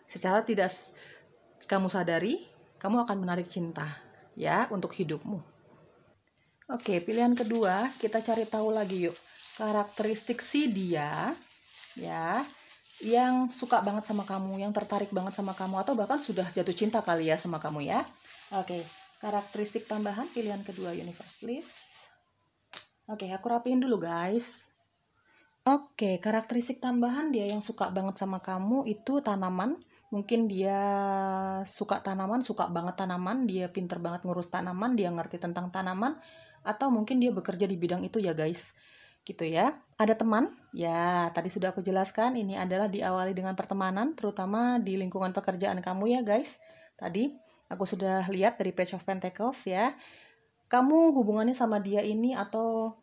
Secara tidak kamu sadari, kamu akan menarik cinta, ya, untuk hidupmu. Oke, pilihan kedua, kita cari tahu lagi yuk. Karakteristik si dia, ya, yang suka banget sama kamu, yang tertarik banget sama kamu, atau bahkan sudah jatuh cinta kali ya sama kamu, ya. Oke, karakteristik tambahan, pilihan kedua, universe please. Oke, aku rapiin dulu guys. Oke, karakteristik tambahan dia yang suka banget sama kamu itu tanaman. Mungkin dia suka tanaman, suka banget tanaman, dia pinter banget ngurus tanaman, dia ngerti tentang tanaman, atau mungkin dia bekerja di bidang itu, ya guys. Gitu ya. Ada teman, ya tadi sudah aku jelaskan, ini adalah diawali dengan pertemanan, terutama di lingkungan pekerjaan kamu, ya guys. Tadi aku sudah lihat dari Page of Pentacles, ya. Kamu hubungannya sama dia ini atau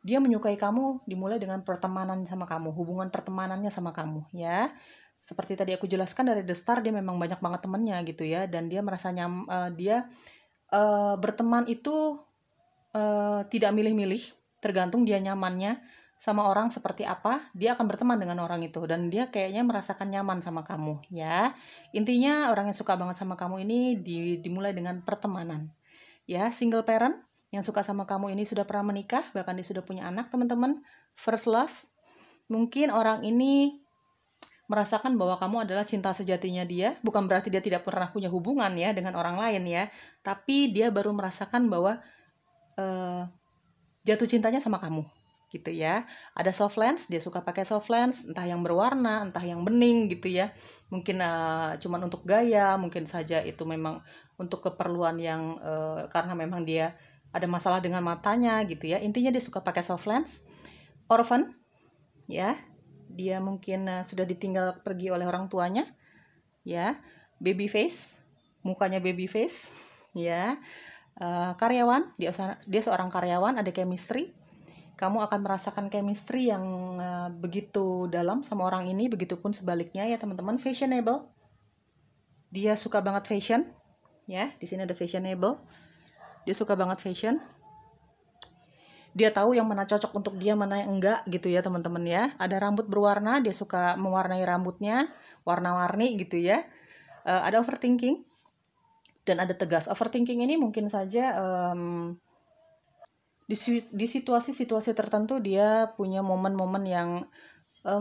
dia menyukai kamu dimulai dengan pertemanan sama kamu, hubungan pertemanannya sama kamu, ya. Seperti tadi aku jelaskan dari the start, dia memang banyak banget temennya gitu ya, dan dia merasa berteman itu tidak milih-milih, tergantung dia nyamannya sama orang seperti apa, dia akan berteman dengan orang itu, dan dia kayaknya merasakan nyaman sama kamu, ya. Intinya orang yang suka banget sama kamu ini dimulai dengan pertemanan, ya. Single parent yang suka sama kamu ini sudah pernah menikah, bahkan dia sudah punya anak, teman-teman. First love, mungkin orang ini merasakan bahwa kamu adalah cinta sejatinya dia. Bukan berarti dia tidak pernah punya hubungan ya dengan orang lain ya, tapi dia baru merasakan bahwa jatuh cintanya sama kamu, gitu ya. Ada soft lens, dia suka pakai soft lens, entah yang berwarna, entah yang bening gitu ya. Mungkin cuman untuk gaya, mungkin saja itu memang untuk keperluan yang karena memang dia ada masalah dengan matanya gitu ya. Intinya dia suka pakai soft lens. Orphan, ya. Dia mungkin sudah ditinggal pergi oleh orang tuanya, ya. Baby face, mukanya baby face, ya. Karyawan, dia seorang karyawan, ada chemistry. Kamu akan merasakan chemistry yang begitu dalam sama orang ini, begitupun sebaliknya ya teman-teman. Fashionable, dia suka banget fashion, ya. Di sini ada fashionable. Dia suka banget fashion. Dia tahu yang mana cocok untuk dia, mana yang enggak gitu ya teman-teman ya. Ada rambut berwarna, dia suka mewarnai rambutnya, warna-warni gitu ya. ada overthinking dan ada tegas. Overthinking ini mungkin saja di situasi-situasi tertentu dia punya momen-momen yang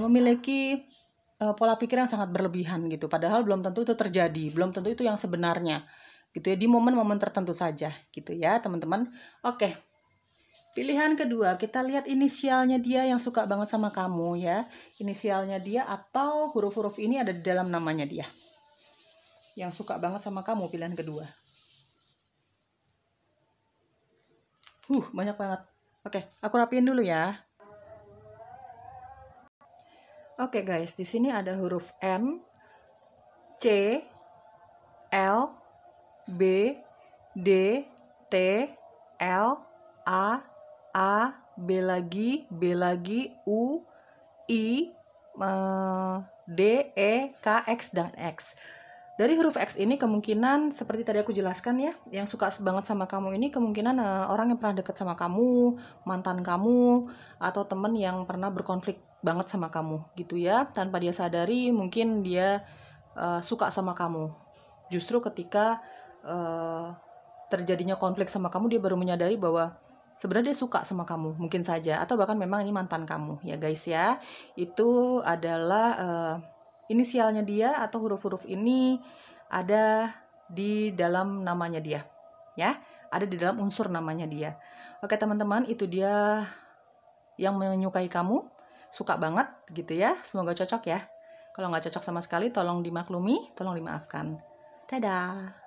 memiliki pola pikir yang sangat berlebihan gitu. Padahal belum tentu itu terjadi, belum tentu itu yang sebenarnya gitu ya, di momen-momen tertentu saja gitu ya teman-teman. Oke, pilihan kedua, kita lihat inisialnya dia yang suka banget sama kamu ya. Inisialnya dia atau huruf-huruf ini ada di dalam namanya dia yang suka banget sama kamu, pilihan kedua. Banyak banget. Oke, aku rapiin dulu ya. Oke guys, di sini ada huruf N, C, L, B, D, T, L, A, B lagi, U, I, D, E, K, X, dan X. Dari huruf X ini kemungkinan seperti tadi aku jelaskan ya, yang suka banget sama kamu ini kemungkinan orang yang pernah deket sama kamu, mantan kamu, atau temen yang pernah berkonflik banget sama kamu gitu ya. Tanpa dia sadari mungkin dia suka sama kamu. Justru ketika terjadinya konflik sama kamu, dia baru menyadari bahwa sebenarnya dia suka sama kamu, mungkin saja. Atau bahkan memang ini mantan kamu ya guys ya. Itu adalah inisialnya dia atau huruf-huruf ini ada di dalam namanya dia ya, ada di dalam unsur namanya dia. Oke teman-teman, itu dia yang menyukai kamu, suka banget gitu ya. Semoga cocok ya. Kalau nggak cocok sama sekali tolong dimaklumi, tolong dimaafkan. Dadah.